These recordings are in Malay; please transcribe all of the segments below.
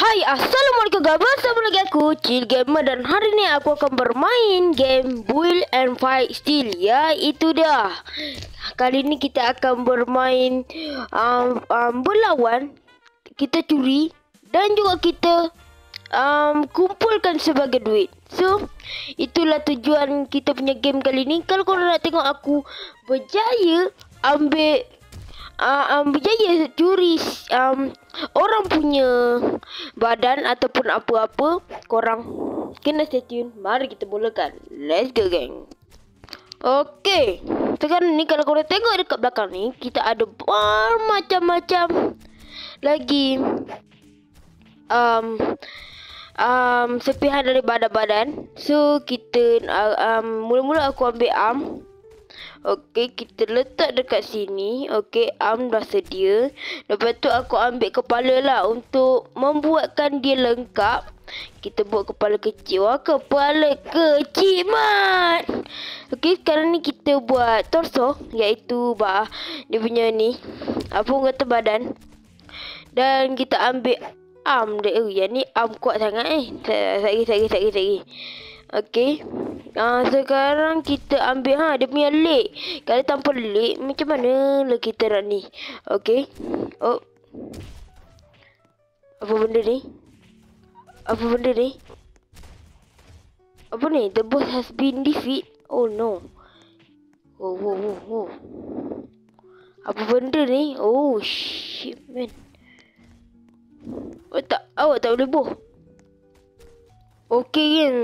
Hai, Assalamualaikum guys. Bersama lagi aku, Chill Gamer. Dan hari ni aku akan bermain game Build and Fight Steel. Ya, itu dah. Kali ni kita akan bermain berlawan. Kita curi. Dan juga kita kumpulkan sebagai duit. So, itulah tujuan kita punya game kali ni. Kalau korang nak tengok aku berjaya berjaya curi orang punya badan ataupun apa-apa, korang kena stay tune. Mari kita mulakan. Let's go gang. Okay, sekarang ni kalau korang tengok dekat belakang ni, kita ada macam-macam lagi serpihan dari badan-badan. So kita mula-mula aku ambil arm. Okey, kita letak dekat sini. Okey, arm dah sedia. Lepas tu aku ambil kepala lah untuk membuatkan dia lengkap. Kita buat kepala kecil. Wah, kepala kecil mat. Okey, sekarang ni kita buat torso, iaitu dia punya ni, apa orang kata, badan. Dan kita ambil arm dia. Yang ni arm kuat sangat Sagi. Okey. Sekarang kita ambil dia punya leg. Kalau tanpa leg, macam mana lah kita nak ni? Okey. Oh. Apa benda ni? Apa ni? The boss has been defeated. Oh no. Oh. Apa benda ni? Oh shit man. Awak tak boleh boh. Okey kan.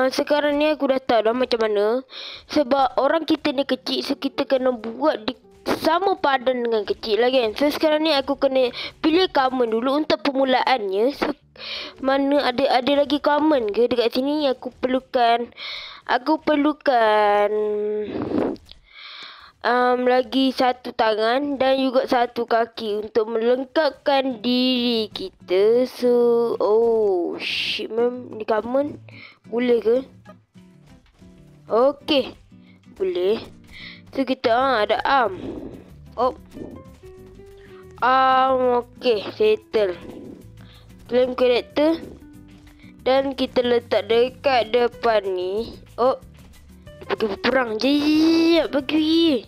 Sekarang ni aku dah tahu dah macam mana. Sebab orang kita ni kecil, so kita kena buat sama padan dengan kecil lah kan. So sekarang ni aku kena pilih common dulu untuk permulaannya. So, mana ada lagi common ke dekat sini? Aku perlukan lagi satu tangan dan juga satu kaki untuk melengkapkan diri kita. So, oh shit man, ni common boleh ke? Okey, boleh. So kita ada arm. Oh, arm. Okey, settle. Claim character. Dan kita letak dekat depan ni. Oh, bagi perang je. Bagi.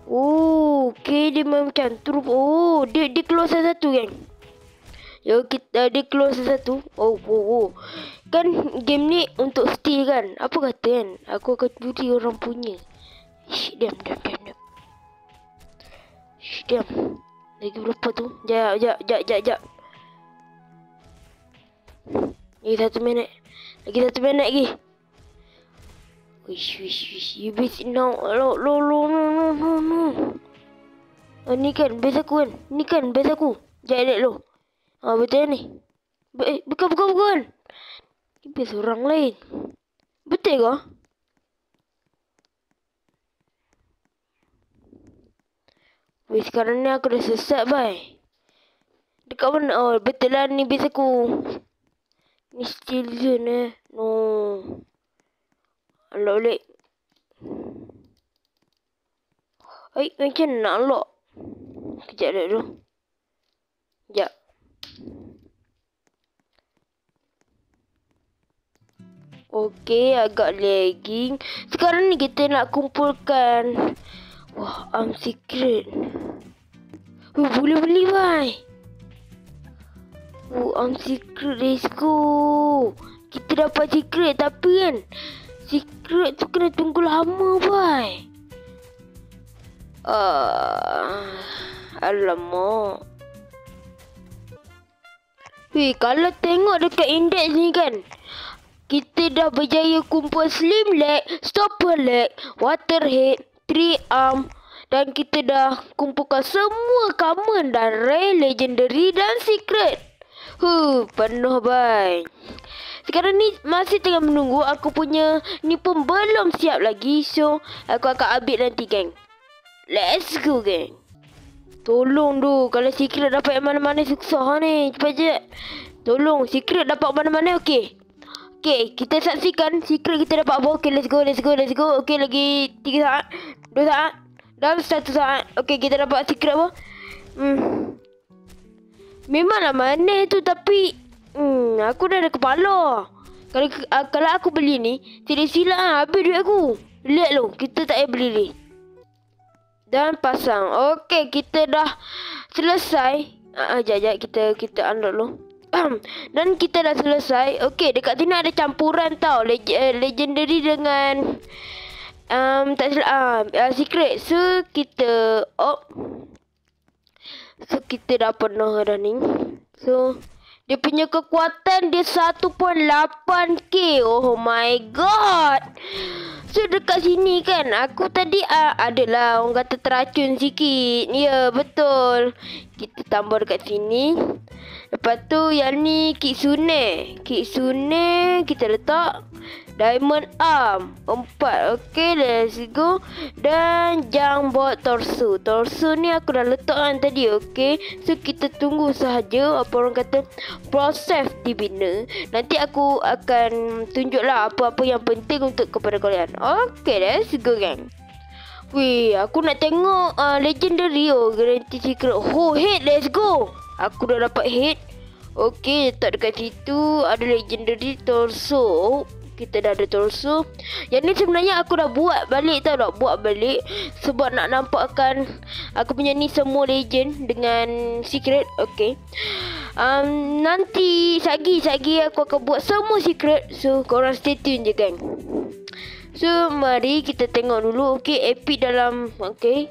Okey, dia macam tu. Oh, dia keluar satu kan. Yo, dia keluar satu. Oh. Kan game ni untuk steal kan. Apa kata kan? Aku akan curi orang punya. Shh, diam. Shh, diam. Lagi berapa tu? Jap. Lagi 1 minit. Lagi. Wish. You basic now. No. Ni kan base aku kan. Jangan lo. Betul ni. Bukan. Ni base orang lain. Betul ke? Wih, sekarang ni aku dah sesat bye. Dekat mana? Oh, betul lah ni base aku. Ni still zone No. Unlock leg. Macam nak unlock. Kejap dulu. Sekejap. Okey, agak lagging. Sekarang ni kita nak kumpulkan. Wah, arm secret. Boleh beli bye. Arm secret, let's go. Kita dapat secret tapi kan, secret tu kena tunggu lama bye. Alamak. Kalau tengok dekat index ni kan, kita dah berjaya kumpul slim leg, stopper leg, water head, 3 arm. Dan kita dah kumpulkan semua common dan rare, legendary dan secret. Penuh bye. Sekarang ni masih tengah menunggu. Aku punya ni pun belum siap lagi. So aku akan ambil nanti geng. Let's go geng. Tolong tu. Kalau secret dapat yang mana-mana susah ni. Cepat je. Tolong. Secret dapat mana-mana. Okey, kita saksikan secret kita dapat apa. Okey, let's go. Okey, lagi 3 saat, 2 saat dan 1 saat. Okey, kita dapat secret apa? Memanglah manis tu tapi aku dah ada kepala. Kalau aku beli ni, silap-silap habis duit aku. Lihat lu, kita tak payah beli ni. Dan pasang. Okey, kita dah selesai. Sekejap, kita unlock dulu. Dan kita dah selesai. Okey, dekat sini ada campuran tau. Legendary dengan tak silap secret. So kita kita dah penuh dah ni. So dia punya kekuatan dia 1.8k. Oh my god. So dekat sini kan aku tadi adalah orang kata teracun sikit. Ya betul. Kita tambah dekat sini. Lepas tu yang ni Kitsune kita letak. Diamond arm 4. Okay, let's go. Dan Jambot torso. Torso ni aku dah letak kan tadi. Okay, so kita tunggu sahaja apa orang kata proses dibina. Nanti aku akan tunjuklah apa-apa yang penting untuk kepada kalian. Okay, let's go gang. Wih, aku nak tengok legendary. Guarantee secret. Head, let's go. Aku dah dapat head. Okay, letak dekat situ. Ada legendary torso. Kita dah ada torso. Yang ni sebenarnya aku dah buat balik tau. Sebab nak nampakkan aku punya ni semua legend dengan secret. Okay, nanti sagi aku akan buat semua secret. So korang stay tune je gang. So mari kita tengok dulu. Okay, epic dalam. Okay,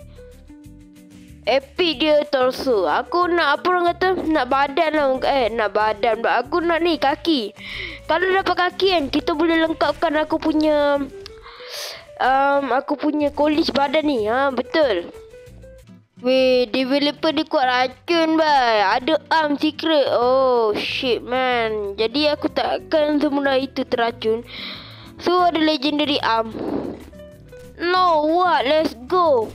epic dia torso. Aku nak apa orang kata, nak badan lah. Nak badan. Aku nak ni kaki. Kalau dapat kaki kan, kita boleh lengkapkan aku punya college badan ni. Betul. Weh, developer dia kuat racun bye. Ada arm secret. Oh shit man. Jadi aku takkan semula itu terracun. So ada legendary arm. No, what? Let's go.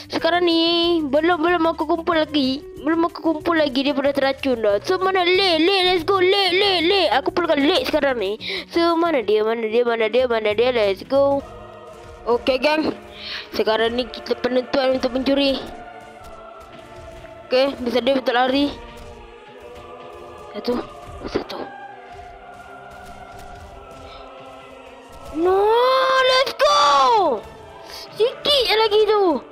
Sekarang ni belum aku kumpul lagi. Daripada terracun dah. So mana Le? Let's go. Le. Aku perlukan Le sekarang ni. So mana dia? Let's go. Okay gang. Sekarang ni kita penentuan untuk mencuri. Okay, bisa dia untuk lari. Satu. No, let's go. Sikit je lagi tu.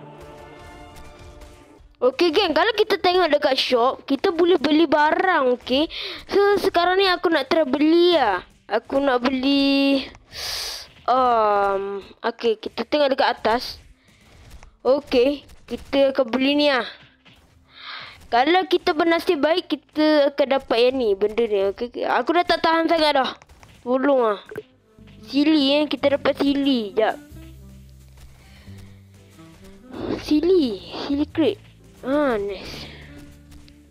Okay geng, kalau kita tengok dekat shop, kita boleh beli barang, okay. So sekarang ni aku nak try beli lah. Aku nak beli okay, kita tengok dekat atas. Okay, kita akan beli ni lah. Kalau kita bernasib baik, kita akan dapat yang ni, benda ni. Okay, aku dah tak tahan sangat dah. Tolong lah. Sili kita dapat sili. Sekejap. Sili crate.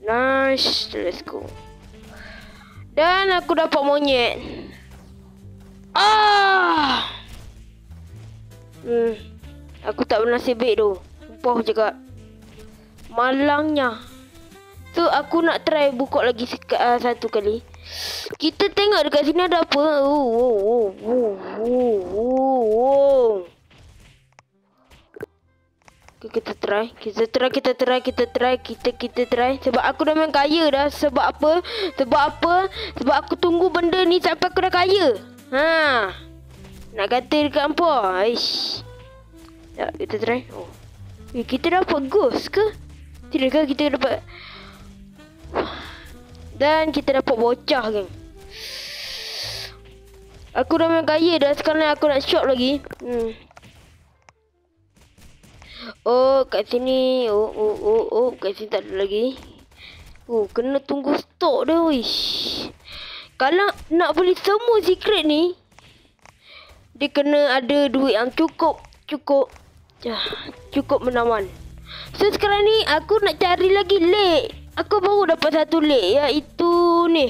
Nice. Let's go. Dan aku dapat monyet. Aku tak bernasib baik tu. Sumpah cakap. Malangnya. So aku nak try buka lagi satu kali. Kita tengok dekat sini ada apa. Kita try. Sebab aku dah main kaya dah. Sebab apa? Sebab aku tunggu benda ni sampai aku dah kaya. Nak kata dekat apa? Ya, kita try. Kita dapat ghost ke? Tidak ke kita dapat? Dan kita dapat bocah geng. Aku dah main kaya dah. Sekarang aku nak shop lagi. Oh, kat sini. Kat sini tak ada lagi. Kena tunggu stok dah, wish. Kalau nak beli semua secret ni, dia kena ada duit yang cukup menawan. So sekarang ni aku nak cari lagi lek. Aku baru dapat satu lek, iaitu ni.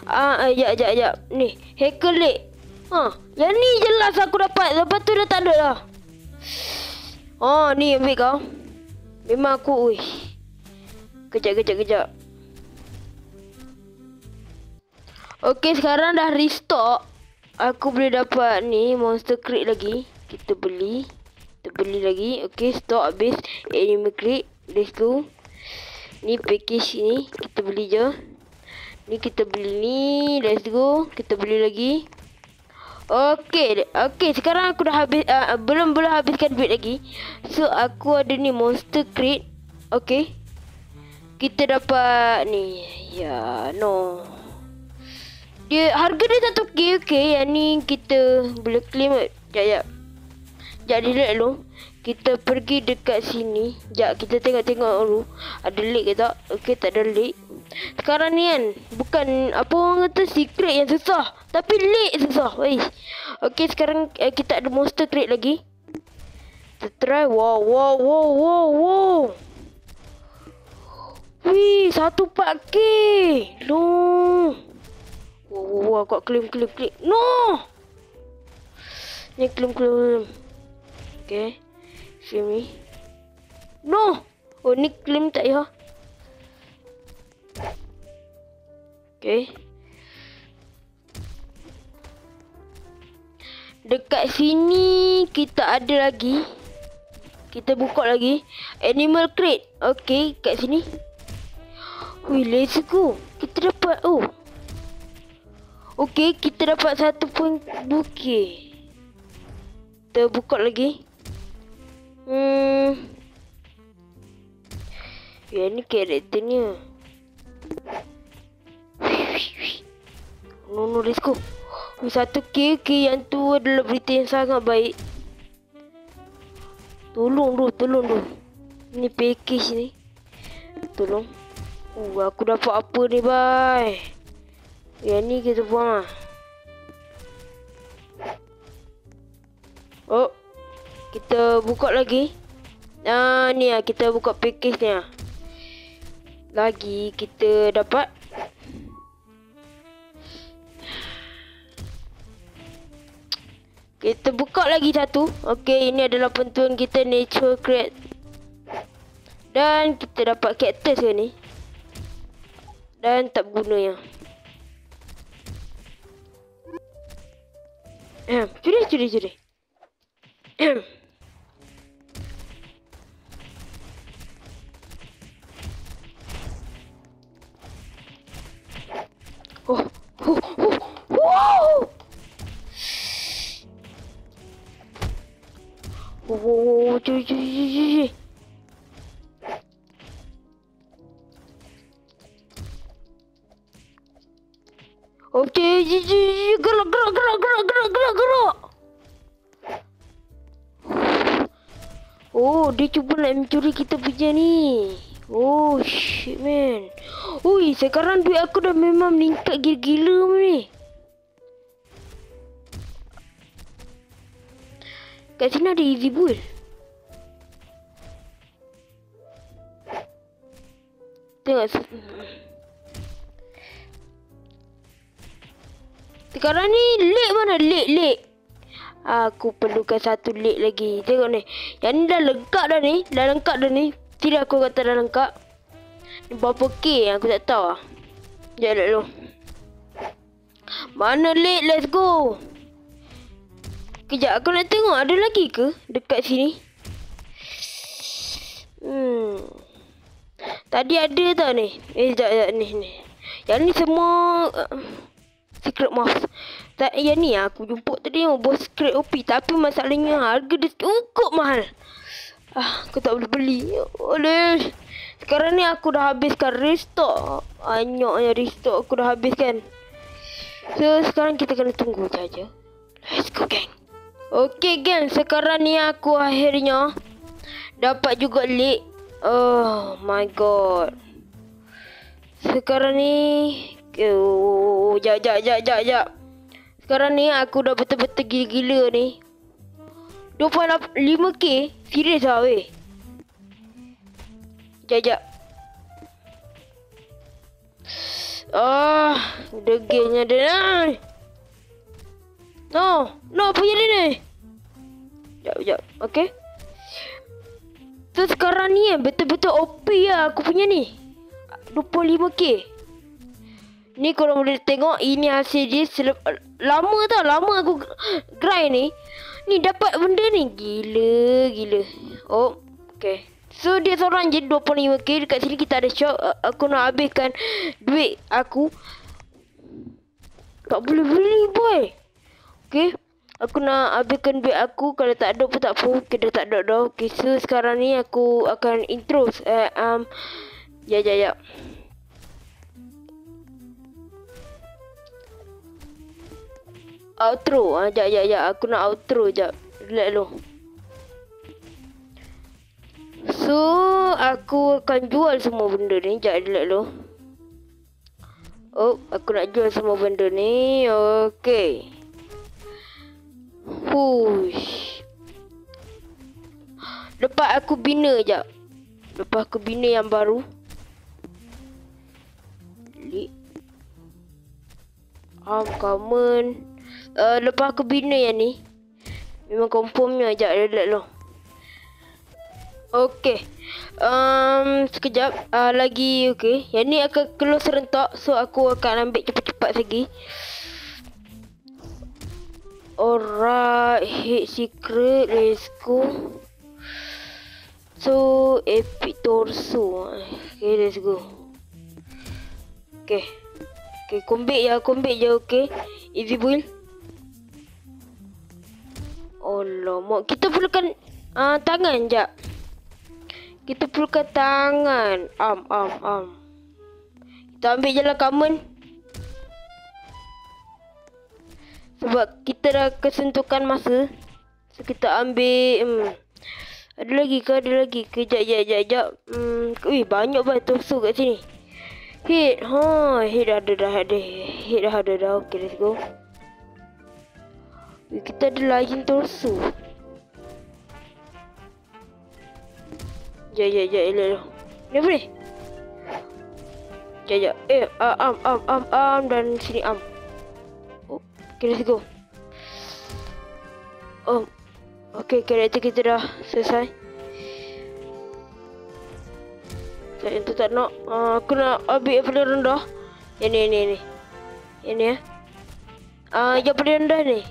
Sekejap. Ni, hacker lek. Yang ni jelas aku dapat. Lepas tu dah tak ada dah. Ni ambil kau. Memang aku, Kejap. Okay, sekarang dah restock. Aku boleh dapat ni monster crate lagi. Kita beli lagi. Okay, stok habis. Animal crate. Let's go. Ni package ni kita beli je. Ni kita beli ni. Let's go. Kita beli lagi. Okay, sekarang aku dah habis, belum habiskan duit lagi. So aku ada ni monster crate. Okay, kita dapat ni. Ya, no. Dia harga dia 1k. Okay, yang ni kita boleh claim. Sekejap. Delete dulu. Kita pergi dekat sini. Sekejap, kita tengok dulu. Ada leak ke tak? Okay, tak ada leak. Sekarang ni kan, bukan apa orang kata secret yang susah, tapi leak susah. Okay, sekarang kita ada monster crate lagi. Kita try. Wow. Wih, 14k. No. Wow, aku claim. No. Ni claim. Okay. Film ni. No. Oh, ni claim tak ya? Okay. Dekat sini kita ada lagi. Kita buka lagi. Animal crate. Okay, kat sini. Wih, let's go. Kita dapat. Okay, kita dapat 1.2k. Kita buka lagi. Ya, ni karakternya. No, let's go. 1k. Yang tu adalah berita yang sangat baik. Tolong tu. Ni package ni. Tolong. Aku dapat apa ni, bye. Yang ni kita buang lah. Oh, kita buka lagi. Ni lah, kita buka package ni lah. Lagi kita dapat. Kita buka lagi satu. Okay, ini adalah bantuan kita, nature crate. Dan kita dapat cactus ke ni. Dan tak berguna yang. Curi. Curi. Okay, gerak. Oh, dia cuba nak mencuri kita punya ni. Oh, shit, man. Ui, sekarang duit aku dah memang meningkat gila-gila ni. Kat sini ada easy bull. Tengok. Sekarang ni lek mana? Lek. Aku perlukan satu lek lagi. Tengok ni. Yang ni dah lengkap dah ni. Tidak, aku kata dah lengkap. Ni berapa K yang aku tak tahu lah. Sekejap dulu. Mana lek? Let's go. Kejap, aku nak tengok ada lagi ke dekat sini. Tadi ada tau ni. Sekejap ni. Yang ni semua secret mouse. Yang ni aku jumpa tadi bos secret OP. Tapi masalahnya harga dia cukup mahal. Aku tak boleh beli. Oleh. Sekarang ni aku dah habiskan restock. Banyaknya restock aku dah habiskan. So sekarang kita kena tunggu saja. Let's go, gang. Okay, gang. Sekarang ni aku akhirnya dapat juga leak. Oh my god. Sekarang ni Jap. Sekarang ni aku dah betul-betul gila-gila ni. 2.5k. Serius lah weh. Jap. Degilnya dia ni. No, apa jadi ni? Jap. Okay. So sekarang ni betul-betul OP lah aku punya ni. 25k. Ni korang boleh tengok, ini hasil dia lama aku grind ni. Ni dapat benda ni. Gila. Oh, okay. So dia seorang je 25k. Dekat sini kita ada shop. Aku nak habiskan duit aku. Tak boleh beli boy. Okay. Aku nak habiskan duit aku. Kalau tak ada pun tak apa. Okay, dah tak ada dah. Okay, so sekarang ni aku akan intro. Ya. Outro. Sekejap. Aku nak outro sekejap. Relax dulu. So, aku akan jual semua benda ni. Sekejap, relax dulu. Oh, aku nak jual semua benda ni. Okay. Hush. Lepas aku bina sekejap. Lepas aku bina yang baru. Common. Lepas aku bina yang ni. Memang confirmnya sekejap. Relax dulu. Okay. Sekejap. Lagi okay. Yang ni akan close serentak. So aku akan ambil cepat-cepat lagi. Alright. Hit secret. Let's go. So epic torso. Okay, let's go. Okay, combate je. Okay. Easy build. Alamak. Kita perlukan tangan jap. Kita perlukan tangan. Kita ambil je lah common. Sebab kita dah kesentukan masa. So kita ambil Ada lagi ke? Kejap. Wih, banyak banget torso kat sini. Hit. Hit dah ada. Okay, let's go. Wih, kita ada lain torso. Elok. Ni apa ni? Sekejap. Dan sini arm. Oh, okay, let's go. Oh, okay, karakter kita dah selesai. Yang tu tak nak. Aku nak ambil yang paling rendah. Yang ni. Yang ni ya. Yang paling rendah ni.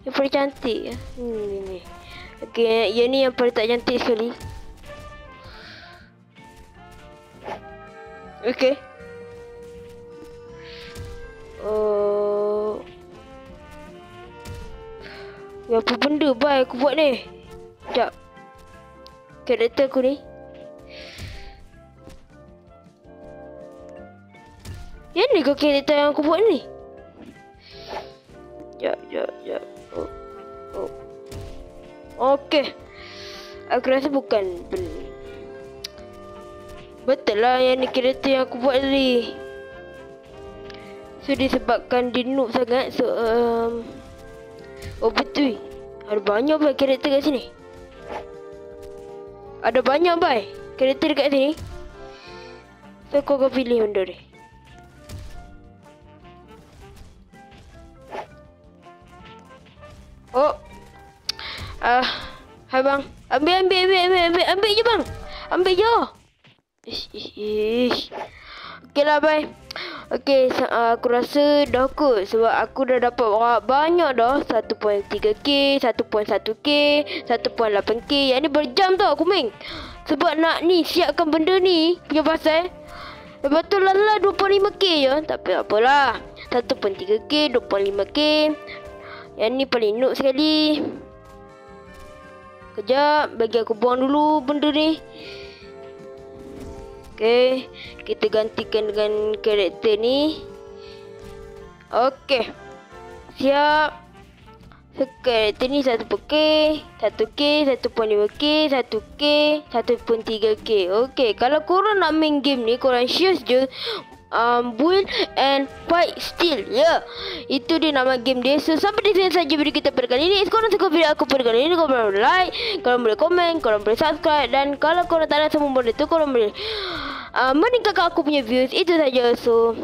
Yang paling cantik ya. Ni. Okay, yang ni yang paling tak cantik sekali. Okay. Apa benda bye aku buat ni? Sekejap. Karakter aku ni. Yang ni ke karakter yang aku buat ni? Sekejap. Oh. Okay. Aku rasa bukan. Betul lah yang ni karakter yang aku buat tadi. So disebabkan dia noob sangat. So oh betul. Ada banyak baik karakter kat sini. Ada banyak baik karakter kat sini. So kau akan pilih benda ni. Oh. Hai bang. Ambil je bang. Ambil je. Ish. Okay lah bye. Okay, aku rasa dah kot. Sebab aku dah dapat banyak dah. 1.3k, 1.1k, 1.8k. Yang ni berjam tau aku main. Sebab nak ni siapkan benda ni punya pasal. Lepas tu lah 2.5k je. Tapi apalah. 1.3k, 2.5k. Yang ni paling noob sekali. Kejap, bagi aku buang dulu benda ni. Okay, kita gantikan dengan karakter ni. Okay, siap. So, karakter ni 1k, 1k, 1.5k, 1k, 1.3k. Okay, kalau korang nak main game ni, korang choose je build and fight still. Itu dia nama game dia. So sampai di sini saja video kita pada kali ini. Korang suka video aku pada kali ini, korang boleh like, korang boleh komen, korang boleh subscribe. Dan kalau korang tak ada semua benda tu, korang boleh meningkatkan aku punya views. Itu saja. So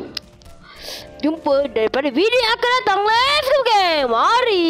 jumpa daripada video yang akan datang. Let's go game. Mari.